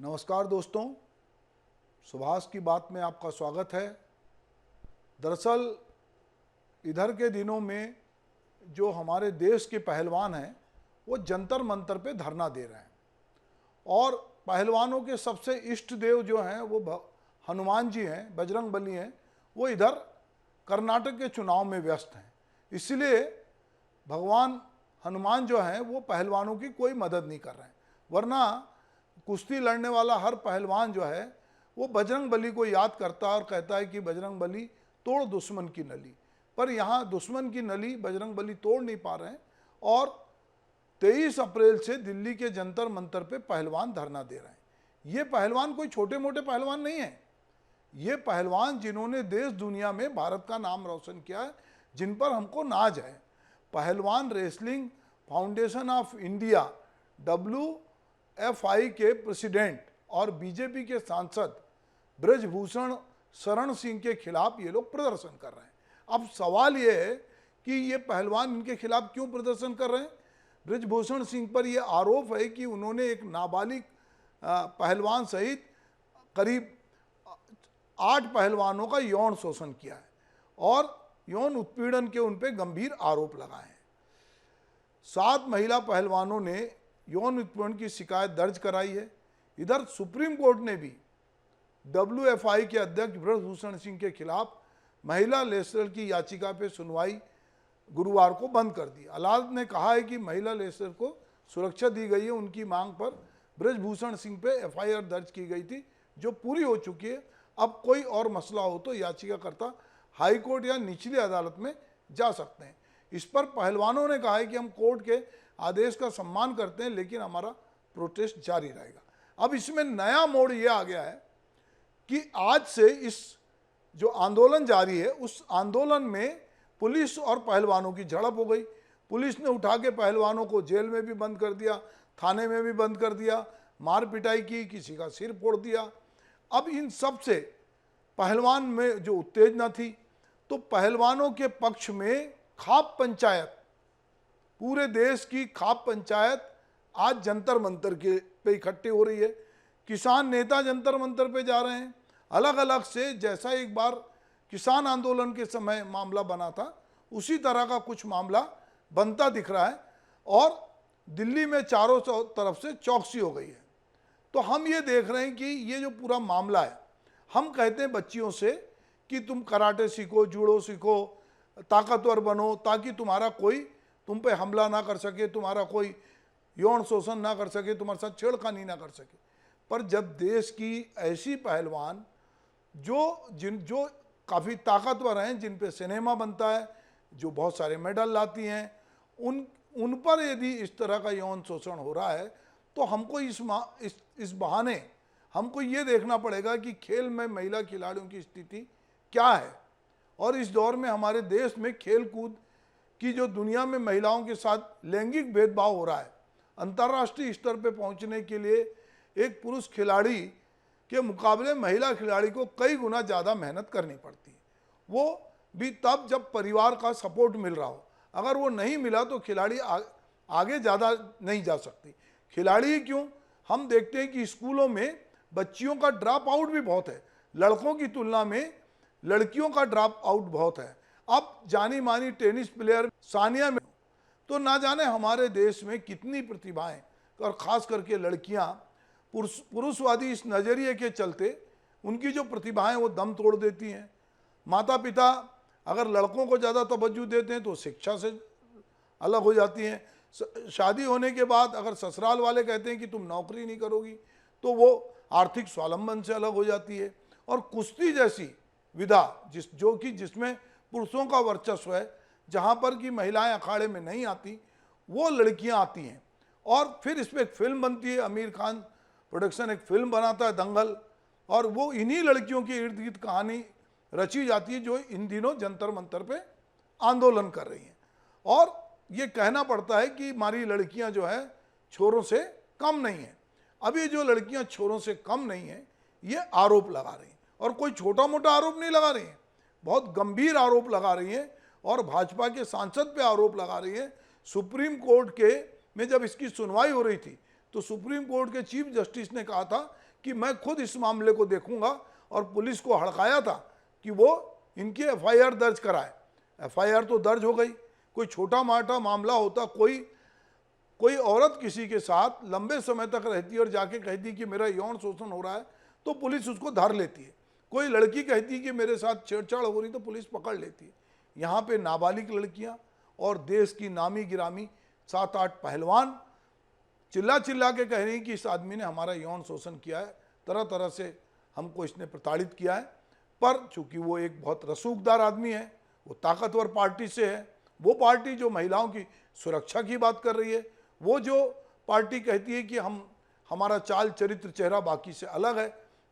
नमस्कार दोस्तों, सुभाष की बात में आपका स्वागत है। दरअसल इधर के दिनों में जो हमारे देश के पहलवान हैं वो जंतर मंतर पे धरना दे रहे हैं और पहलवानों के सबसे इष्ट देव जो हैं वो हनुमान जी हैं, बजरंग बली हैं। वो इधर कर्नाटक के चुनाव में व्यस्त हैं, इसलिए भगवान हनुमान जो हैं वो पहलवानों की कोई मदद नहीं कर रहे हैं। वरना कुश्ती लड़ने वाला हर पहलवान जो है वो बजरंग बली को याद करता है और कहता है कि बजरंग बली तोड़ दुश्मन की नली। पर यहाँ दुश्मन की नली बजरंग बली तोड़ नहीं पा रहे हैं और 23 अप्रैल से दिल्ली के जंतर मंतर पे पहलवान धरना दे रहे हैं। ये पहलवान कोई छोटे मोटे पहलवान नहीं है, ये पहलवान जिन्होंने देश दुनिया में भारत का नाम रोशन किया है, जिन पर हमको नाज है। पहलवान wrestling foundation of India WFI के प्रेसिडेंट और बीजेपी के सांसद ब्रजभूषण शरण सिंह के खिलाफ ये लोग प्रदर्शन कर रहे हैं। अब सवाल ये है कि ये पहलवान इनके खिलाफ क्यों प्रदर्शन कर रहे हैं। ब्रजभूषण सिंह पर यह आरोप है कि उन्होंने एक नाबालिग पहलवान सहित करीब 8 पहलवानों का यौन शोषण किया है और यौन उत्पीड़न के उन पर गंभीर आरोप लगाए हैं। 7 महिला पहलवानों ने यौन उत्पीड़न की शिकायत दर्ज कराई है। इधर सुप्रीम कोर्ट ने भी WFI के अध्यक्ष ब्रजभूषण सिंह के खिलाफ महिला लेसलर की याचिका पर सुनवाई गुरुवार को बंद कर दी। अदालत ने कहा है कि महिला लेसलर को सुरक्षा दी गई है। उनकी मांग पर ब्रजभूषण सिंह पे FIR दर्ज की गई थी जो पूरी हो चुकी है। अब कोई और मसला हो तो याचिकाकर्ता हाई कोर्ट या निचली अदालत में जा सकते हैं। इस पर पहलवानों ने कहा है कि हम कोर्ट के आदेश का सम्मान करते हैं, लेकिन हमारा प्रोटेस्ट जारी रहेगा। अब इसमें नया मोड़ ये आ गया है कि आज से इस जो आंदोलन जारी है उस आंदोलन में पुलिस और पहलवानों की झड़प हो गई। पुलिस ने उठा के पहलवानों को जेल में भी बंद कर दिया, थाने में भी बंद कर दिया, मार पिटाई की, किसी का सिर फोड़ दिया। अब इन सब से पहलवान में जो उत्तेजना थी, तो पहलवानों के पक्ष में खाप पंचायत, पूरे देश की खाप पंचायत आज जंतर मंतर के पे इकट्ठी हो रही है। किसान नेता जंतर मंतर पे जा रहे हैं अलग अलग से। जैसा एक बार किसान आंदोलन के समय मामला बना था, उसी तरह का कुछ मामला बनता दिख रहा है और दिल्ली में चारों तरफ से चौकसी हो गई है। तो हम ये देख रहे हैं कि ये जो पूरा मामला है, हम कहते हैं बच्चियों से कि तुम कराटे सीखो, जूडो सीखो, ताकतवर बनो, ताकि तुम्हारा कोई तुम पे हमला ना कर सके, तुम्हारा कोई यौन शोषण ना कर सके, तुम्हारे साथ छेड़खानी ना कर सके। पर जब देश की ऐसी पहलवान जो काफ़ी ताकतवर हैं, जिन पे सिनेमा बनता है, जो बहुत सारे मेडल लाती हैं, उन पर यदि इस तरह का यौन शोषण हो रहा है तो हमको इस बहाने हमको ये देखना पड़ेगा कि खेल में महिला खिलाड़ियों की स्थिति क्या है। और इस दौर में हमारे देश में खेल कूद की जो दुनिया में महिलाओं के साथ लैंगिक भेदभाव हो रहा है, अंतर्राष्ट्रीय स्तर पे पहुंचने के लिए एक पुरुष खिलाड़ी के मुकाबले महिला खिलाड़ी को कई गुना ज़्यादा मेहनत करनी पड़ती है। वो भी तब जब परिवार का सपोर्ट मिल रहा हो। अगर वो नहीं मिला तो खिलाड़ी आगे ज़्यादा नहीं जा सकती। खिलाड़ी ही क्यों, हम देखते हैं कि स्कूलों में बच्चियों का ड्रॉप आउट भी बहुत है, लड़कों की तुलना में लड़कियों का ड्रॉप आउट बहुत है। अब जानी मानी टेनिस प्लेयर सानिया मिर्जा, तो ना जाने हमारे देश में कितनी प्रतिभाएं, और ख़ास करके लड़कियां पुरुषवादी इस नज़रिए के चलते उनकी जो प्रतिभाएं वो दम तोड़ देती हैं। माता पिता अगर लड़कों को ज़्यादा तवज्जो देते हैं तो शिक्षा से अलग हो जाती हैं। शादी होने के बाद अगर ससुराल वाले कहते हैं कि तुम नौकरी नहीं करोगी तो वो आर्थिक स्वावलंबन से अलग हो जाती है। और कुश्ती जैसी विधा जिसमें पुरुषों का वर्चस्व है, जहाँ पर कि महिलाएं अखाड़े में नहीं आती, वो लड़कियां आती हैं और फिर इस पर एक फिल्म बनती है। आमिर खान प्रोडक्शन एक फिल्म बनाता है दंगल, और वो इन्हीं लड़कियों के इर्द गिर्द कहानी रची जाती है जो इन दिनों जंतर मंतर पे आंदोलन कर रही हैं। और ये कहना पड़ता है कि हमारी लड़कियां जो है छोरों से कम नहीं हैं। अब ये जो लड़कियां छोरों से कम नहीं हैं, ये आरोप लगा रही हैं, और कोई छोटा मोटा आरोप नहीं लगा रही हैं, बहुत गंभीर आरोप लगा रही हैं और भाजपा के सांसद पे आरोप लगा रही है। सुप्रीम कोर्ट में जब इसकी सुनवाई हो रही थी तो सुप्रीम कोर्ट के चीफ जस्टिस ने कहा था कि मैं खुद इस मामले को देखूंगा और पुलिस को हड़काया था कि वो इनकी एफआईआर दर्ज कराए। एफआईआर तो दर्ज हो गई, कोई छोटा मोटा मामला होता, कोई औरत किसी के साथ लंबे समय तक रहती है और जाके कहती कि मेरा यौन शोषण हो रहा है तो पुलिस उसको धर लेती है। कोई लड़की कहती कि मेरे साथ छेड़छाड़ हो रही तो पुलिस पकड़ लेती है। यहाँ पे नाबालिग लड़कियाँ और देश की नामी गिरामी 7-8 पहलवान चिल्ला चिल्ला के कह रही हैं कि इस आदमी ने हमारा यौन शोषण किया है, तरह तरह से हमको इसने प्रताड़ित किया है। पर चूंकि वो एक बहुत रसूखदार आदमी है, वो ताकतवर पार्टी से है, वो पार्टी जो महिलाओं की सुरक्षा की बात कर रही है, वो जो पार्टी कहती है कि हमारा चाल चरित्र चेहरा बाकी से अलग है,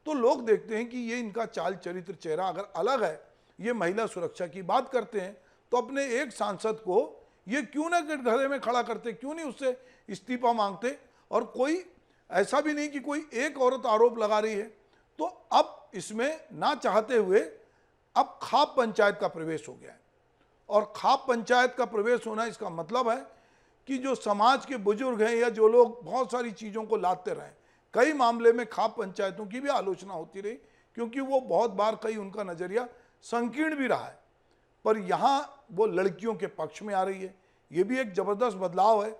तो लोग देखते हैं कि ये इनका चाल चरित्र चेहरा अगर अलग है, ये महिला सुरक्षा की बात करते हैं, तो अपने एक सांसद को ये क्यों ना घरे में खड़ा करते, क्यों नहीं उससे इस्तीफा मांगते। और कोई ऐसा भी नहीं कि कोई एक औरत आरोप लगा रही है, तो अब इसमें ना चाहते हुए अब खाप पंचायत का प्रवेश हो गया है। और खाप पंचायत का प्रवेश होना इसका मतलब है कि जो समाज के बुजुर्ग हैं या जो लोग बहुत सारी चीज़ों को लाते रहे, कई मामले में खाप पंचायतों की भी आलोचना होती रही, क्योंकि वो बहुत बार कई उनका नज़रिया संकीर्ण भी रहा है, पर यहाँ वो लड़कियों के पक्ष में आ रही है। ये भी एक ज़बरदस्त बदलाव है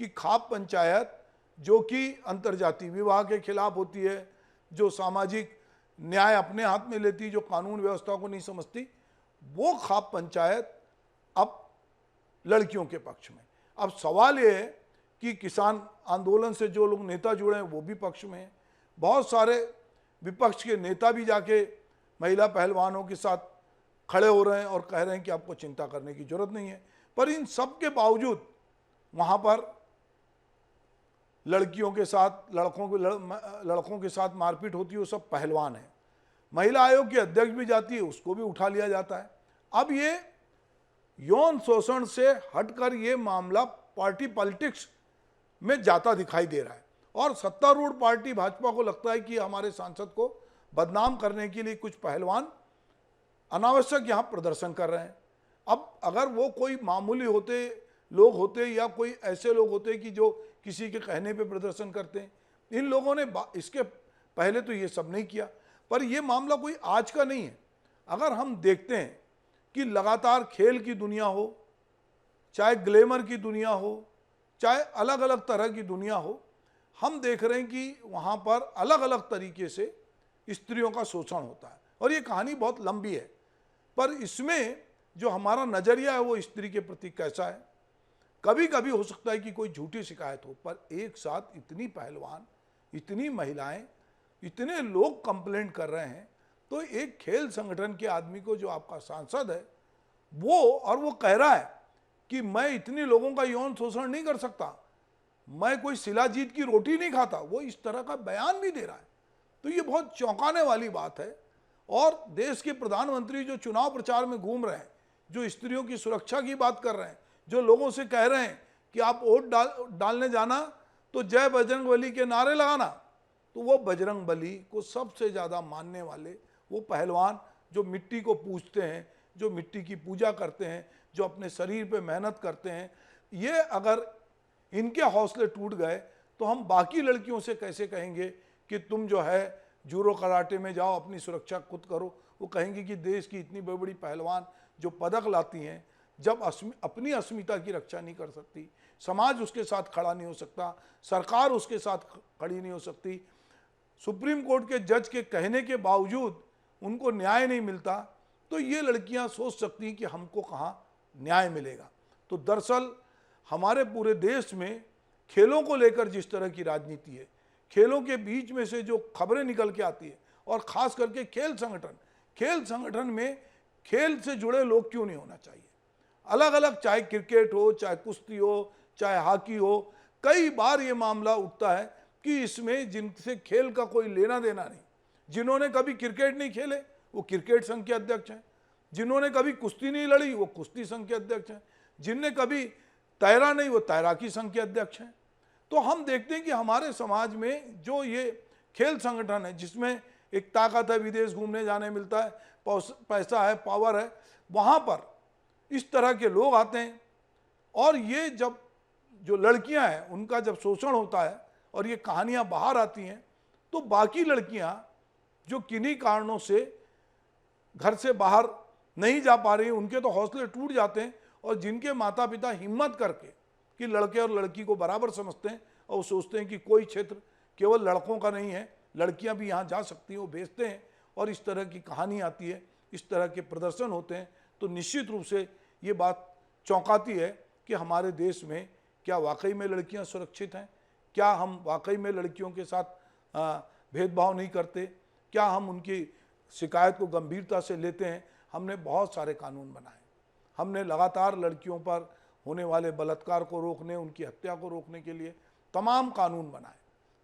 कि खाप पंचायत जो कि अंतर्जातीय विवाह के खिलाफ होती है, जो सामाजिक न्याय अपने हाथ में लेती, जो कानून व्यवस्था को नहीं समझती, वो खाप पंचायत अब लड़कियों के पक्ष में। अब सवाल ये है कि किसान आंदोलन से जो लोग नेता जुड़े हैं वो भी पक्ष में हैं, बहुत सारे विपक्ष के नेता भी जाके महिला पहलवानों के साथ खड़े हो रहे हैं और कह रहे हैं कि आपको चिंता करने की जरूरत नहीं है। पर इन सब के बावजूद वहाँ पर लड़कियों के साथ लड़कों के साथ मारपीट होती है, वो सब पहलवान है। महिला आयोग की अध्यक्ष भी जाती है, उसको भी उठा लिया जाता है। अब ये यौन शोषण से हटकर ये मामला पार्टी पॉलिटिक्स में जाता दिखाई दे रहा है और सत्तारूढ़ पार्टी भाजपा को लगता है कि हमारे सांसद को बदनाम करने के लिए कुछ पहलवान अनावश्यक यहाँ प्रदर्शन कर रहे हैं। अब अगर वो कोई मामूली लोग होते या कोई ऐसे लोग होते कि जो किसी के कहने पे प्रदर्शन करते हैं, इन लोगों ने इसके पहले तो ये सब नहीं किया। पर ये मामला कोई आज का नहीं है। अगर हम देखते हैं कि लगातार खेल की दुनिया हो, चाहे ग्लैमर की दुनिया हो, चाहे अलग अलग तरह की दुनिया हो, हम देख रहे हैं कि वहाँ पर अलग अलग तरीके से स्त्रियों का शोषण होता है। और ये कहानी बहुत लंबी है, पर इसमें जो हमारा नज़रिया है वो स्त्री के प्रति कैसा है। कभी कभी हो सकता है कि कोई झूठी शिकायत हो, पर एक साथ इतनी पहलवान, इतनी महिलाएं, इतने लोग कंप्लेंट कर रहे हैं, तो एक खेल संगठन के आदमी को, जो आपका सांसद है, वो कह रहा है कि मैं इतने लोगों का यौन शोषण नहीं कर सकता, मैं कोई शिलाजीत की रोटी नहीं खाता, वो इस तरह का बयान भी दे रहा है। तो ये बहुत चौंकाने वाली बात है। और देश के प्रधानमंत्री जो चुनाव प्रचार में घूम रहे हैं, जो स्त्रियों की सुरक्षा की बात कर रहे हैं, जो लोगों से कह रहे हैं कि आप वोट डालने जाना तो जय बजरंग बली के नारे लगाना, तो वो बजरंग बली को सबसे ज़्यादा मानने वाले वो पहलवान जो मिट्टी को पूजते हैं, जो मिट्टी की पूजा करते हैं, जो अपने शरीर पे मेहनत करते हैं, ये अगर इनके हौसले टूट गए तो हम बाकी लड़कियों से कैसे कहेंगे कि तुम जो है जूडो कराटे में जाओ, अपनी सुरक्षा खुद करो। वो कहेंगे कि देश की इतनी बड़ी बड़ी पहलवान जो पदक लाती हैं, जब अपनी अस्मिता की रक्षा नहीं कर सकती, समाज उसके साथ खड़ा नहीं हो सकता, सरकार उसके साथ खड़ी नहीं हो सकती, सुप्रीम कोर्ट के जज के कहने के बावजूद उनको न्याय नहीं मिलता, तो ये लड़कियां सोच सकती हैं कि हमको कहाँ न्याय मिलेगा। तो दरअसल हमारे पूरे देश में खेलों को लेकर जिस तरह की राजनीति है, खेलों के बीच में से जो खबरें निकल के आती है, और ख़ास करके खेल संगठन में खेल से जुड़े लोग क्यों नहीं होना चाहिए। अलग अलग, चाहे क्रिकेट हो, चाहे कुश्ती हो, चाहे हॉकी हो, कई बार ये मामला उठता है कि इसमें जिनसे खेल का कोई लेना देना नहीं, जिन्होंने कभी क्रिकेट नहीं खेले वो क्रिकेट संघ के अध्यक्ष हैं, जिन्होंने कभी कुश्ती नहीं लड़ी वो कुश्ती संघ के अध्यक्ष हैं, जिनने कभी तैरा नहीं वो तैराकी संघ के अध्यक्ष हैं। तो हम देखते हैं कि हमारे समाज में जो ये खेल संगठन है, जिसमें एक ताकत है, विदेश घूमने जाने मिलता है, पैसा है, पावर है, वहाँ पर इस तरह के लोग आते हैं। और ये जब जो लड़कियां हैं उनका जब शोषण होता है और ये कहानियां बाहर आती हैं, तो तो बाकी लड़कियां जो किन्हीं कारणों से घर से बाहर नहीं जा पा रही, उनके तो हौसले टूट जाते हैं, और जिनके माता पिता हिम्मत करके कि लड़के और लड़की को बराबर समझते हैं और सोचते हैं कि कोई क्षेत्र केवल लड़कों का नहीं है, लड़कियां भी यहाँ जा सकती हैं, वो भेजते हैं, और इस तरह की कहानी आती है, इस तरह के प्रदर्शन होते हैं, तो निश्चित रूप से ये बात चौंकाती है कि हमारे देश में क्या वाकई में लड़कियां सुरक्षित हैं? क्या हम वाकई में लड़कियों के साथ भेदभाव नहीं करते? क्या हम उनकी शिकायत को गंभीरता से लेते हैं? हमने बहुत सारे कानून बनाए, हमने लगातार लड़कियों पर होने वाले बलात्कार को रोकने, उनकी हत्या को रोकने के लिए तमाम कानून बनाए,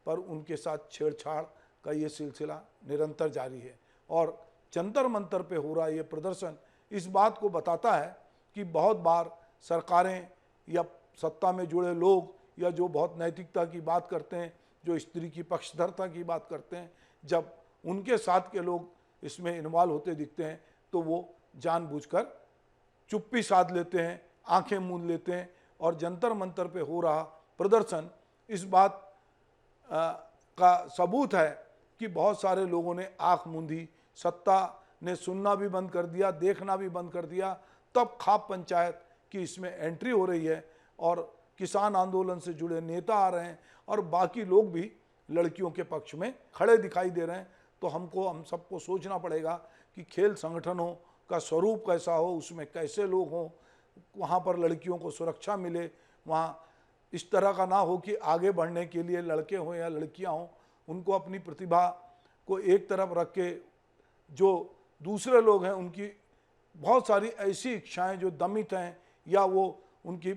पर उनके साथ छेड़छाड़ का ये सिलसिला निरंतर जारी है। और जंतर मंतर पे हो रहा ये प्रदर्शन इस बात को बताता है कि बहुत बार सरकारें या सत्ता में जुड़े लोग या जो बहुत नैतिकता की बात करते हैं, जो स्त्री की पक्षधरता की बात करते हैं, जब उनके साथ के लोग इसमें इन्वॉल्व होते दिखते हैं तो वो जानबूझकर चुप्पी साध लेते हैं, आंखें मूंद लेते हैं। और जंतर मंतर पे हो रहा प्रदर्शन इस बात का सबूत है कि बहुत सारे लोगों ने आंख मूंदी, सत्ता ने सुनना भी बंद कर दिया, देखना भी बंद कर दिया, तब खाप पंचायत की इसमें एंट्री हो रही है और किसान आंदोलन से जुड़े नेता आ रहे हैं और बाकी लोग भी लड़कियों के पक्ष में खड़े दिखाई दे रहे हैं। तो हम सबको सोचना पड़ेगा कि खेल संगठनों का स्वरूप कैसा हो, उसमें कैसे लोग हों, वहाँ पर लड़कियों को सुरक्षा मिले, वहाँ इस तरह का ना हो कि आगे बढ़ने के लिए लड़के हों या लड़कियाँ हों, उनको अपनी प्रतिभा को एक तरफ रख के जो दूसरे लोग हैं उनकी बहुत सारी ऐसी इच्छाएं जो दमित हैं या वो उनकी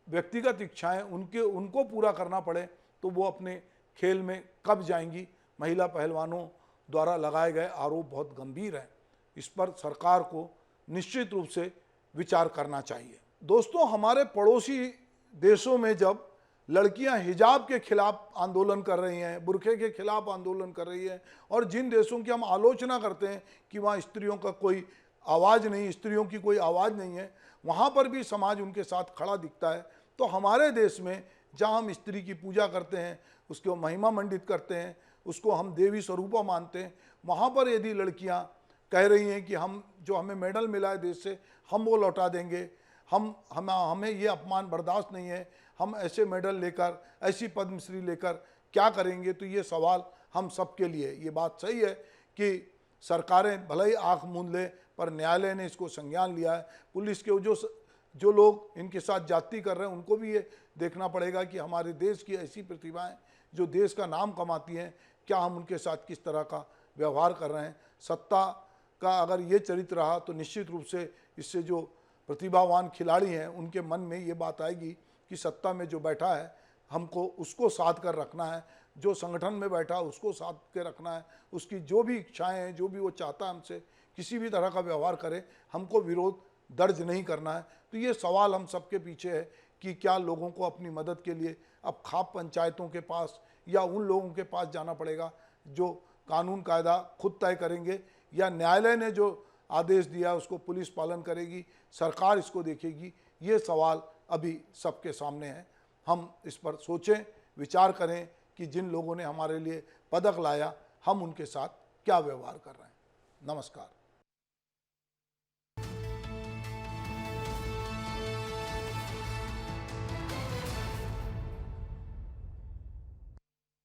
व्यक्तिगत इच्छाएं उनको पूरा करना पड़े, तो वो अपने खेल में कब जाएंगी। महिला पहलवानों द्वारा लगाए गए आरोप बहुत गंभीर हैं, इस पर सरकार को निश्चित रूप से विचार करना चाहिए। दोस्तों, हमारे पड़ोसी देशों में जब लड़कियां हिजाब के खिलाफ आंदोलन कर रही हैं, बुर्के के खिलाफ आंदोलन कर रही हैं, और जिन देशों की हम आलोचना करते हैं कि वहाँ स्त्रियों का कोई आवाज़ नहीं, स्त्रियों की कोई आवाज़ नहीं है, वहाँ पर भी समाज उनके साथ खड़ा दिखता है। तो हमारे देश में जहाँ हम स्त्री की पूजा करते हैं, उसको महिमा मंडित करते हैं, उसको हम देवी स्वरूपा मानते हैं, वहाँ पर यदि लड़कियाँ कह रही हैं कि हमें मेडल मिला है देश से, हम वो लौटा देंगे, हमें ये अपमान बर्दाश्त नहीं है, हम ऐसे मेडल लेकर, ऐसी पद्मश्री लेकर क्या करेंगे। तो ये सवाल हम सबके लिए, ये बात सही है कि सरकारें भले ही आँख मूंद ले, पर न्यायालय ने इसको संज्ञान लिया है। पुलिस के जो लोग इनके साथ जाति कर रहे हैं उनको भी ये देखना पड़ेगा कि हमारे देश की ऐसी प्रतिभाएं जो देश का नाम कमाती हैं, क्या हम उनके साथ किस तरह का व्यवहार कर रहे हैं। सत्ता का अगर ये चरित्र रहा तो निश्चित रूप से इससे जो प्रतिभावान खिलाड़ी हैं उनके मन में ये बात आएगी कि सत्ता में जो बैठा है हमको उसको साध कर रखना है, जो संगठन में बैठा उसको साध के रखना है, उसकी जो भी इच्छाएं हैं, जो भी वो चाहता है हमसे किसी भी तरह का व्यवहार करे, हमको विरोध दर्ज नहीं करना है। तो ये सवाल हम सबके पीछे है कि क्या लोगों को अपनी मदद के लिए अब खाप पंचायतों के पास या उन लोगों के पास जाना पड़ेगा जो कानून कायदा खुद तय करेंगे, या न्यायालय ने जो आदेश दिया उसको पुलिस पालन करेगी, सरकार इसको देखेगी। ये सवाल अभी सबके सामने है। हम इस पर सोचें, विचार करें कि जिन लोगों ने हमारे लिए पदक लाया हम उनके साथ क्या व्यवहार कर रहे हैं। नमस्कार।